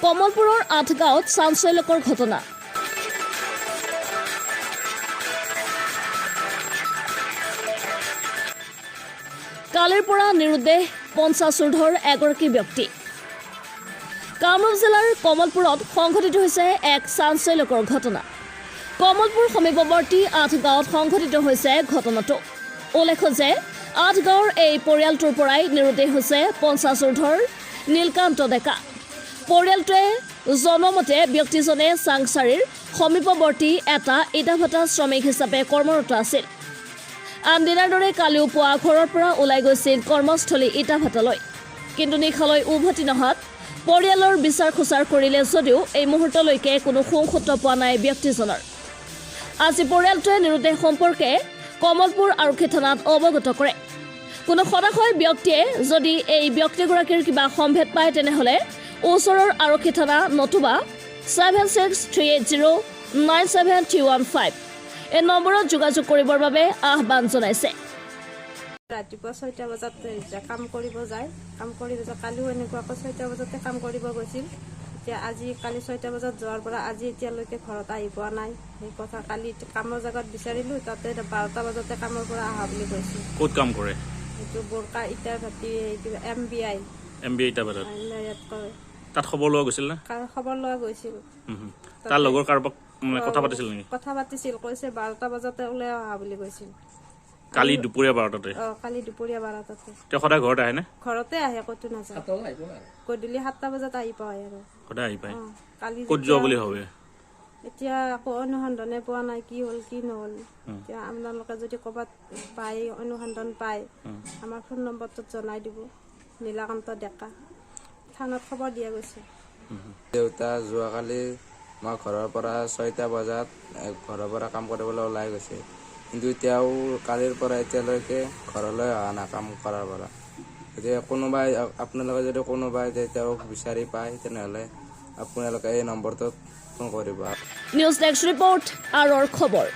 কমলপুৰৰ 8 গাঁৱত চাঞ্চল্যকৰ ঘটনা। কালিৰ পৰা নিৰুদ্দেশ পঞ্চাচূৰ্ধৰ এগৰাকী ব্যক্তি। কামৰূপ জিলাৰ কমলপুৰত সংঘটিত হৈছে এক চাঞ্চল্যকৰ ঘটনা। কমলপুৰ সমীপৱৰ্তী 8 গাঁৱত সংঘটিত হৈছে ঘটনাটো। উল্লেখ্য যে 8 গাঁৱৰ এই পৰিয়ালটোৰ পৰাই নিৰুদ্দেশ হৈছে পঞ্চাচূৰ্ধৰ নীলকান্ত ডেকা। পৰিয়ালটোৱে জনমতে ব্যক্তিজনে চাংচাৰীৰ সমীপৱৰ্তী এটা ইটাভাটা শ্ৰমিক হিচাপে কৰ্মৰত আছিল। আন দিনাৰ দৰে কালিও পুৱা ঘৰৰ পৰা ওলাই গৈছিল কৰ্মস্থলী ইটাভাটালৈ। কিন্তু নিশালৈ উভতি নহাত পৰিয়ালৰ বিচাৰ খোচাৰ কৰিলে যদিও এই মুহূৰ্তলৈকে কোনো সুখত্ৰ পোৱা নাই ব্যক্তিজনৰ। আজি পৰিয়ালটোৱে নিৰুদ্দেশ সম্পৰ্কে কমলপুৰ আৰক্ষী থানাত অৱগত কৰে। কোনো সদাশয় ব্যক্তিয়ে যদি এই ব্যক্তিগৰাকীৰ কিবা সম্ভেদ পায় তেনেহ'লে ওচৰৰ আৰক্ষী থানা নতুবা 7638097315 এই নম্বৰত যোগাযোগ কৰিবৰ বাবে আহ্বান জনাইছে। ৰাতিপুৱা 6টা বজাত কাম কৰিব যায়। কালিও এনেকুৱাকৈ 6টা বজাতে কাম কৰিব গৈছিল। এতিয়া আজি কালি 6টা বজাত যোৱাৰ পৰা আজি এতিয়ালৈকে ঘৰত আহি পোৱা নাই। সেই কথা কালি কামৰ জেগাত বিচাৰিলোঁ, তাতে 12টা বজাতে কামৰ পৰা অহা বুলি কৈছিল। ক'ত কাম কৰে? এইটো বোৰকা ইটাৰ ভাটি MBI ইটাৰ ভাটাত ইয়াত কৰে। তাত খবৰ লোৱা গৈছিল না? খবৰ লোৱা গৈছিল। তাৰ লগৰ কাৰোবাক কথা পাতিছিল নেকি? কথা পাতিছিল, কৈছে 12টা বজাতে ওলাই অহা বুলি কৈছিল। কালি দুপৰীয়া 12টাতে? কালি দুপৰীয়া 12টাতে। তেওঁ সদায় ঘৰত আহে নে? ঘৰতে আহে, ক'তো নাযায়। গধূলি 7টা বজাত আহি পায় আৰু সদায় আহি পায়। কালি ক'ত যোৱা বুলি ভাবে? এতিয়া আকৌ অনুসন্ধানে পোৱা নাই, কি হ'ল কি নহ'ল। এতিয়া আপোনালোকে যদি ক'ৰবাত পায়, অনুসন্ধান পায়, আমাৰ ফোন নম্বৰটোত জনাই দিব। নীলকান্ত ডেকা, থানাত খবৰ দিয়া গৈছে। দেউতা যোৱাকালি মই ঘৰৰ পৰা 6টা বজাত ঘৰৰ পৰা কাম কৰিবলৈ ওলাই গৈছে, কিন্তু এতিয়াও কালিৰ পৰা এতিয়ালৈকে ঘৰলৈ অহা নাই কাম কৰাৰ পৰা। এতিয়া কোনোবাই আপোনালোকে যদি কোনোবাই তেওঁক বিচাৰি পায় তেনেহ'লে আপোনালোকে এই নম্বৰটোত ফোন কৰিব। নিউজ ডেস্ক ৰিপৰ্ট, আৰৰ খবৰ।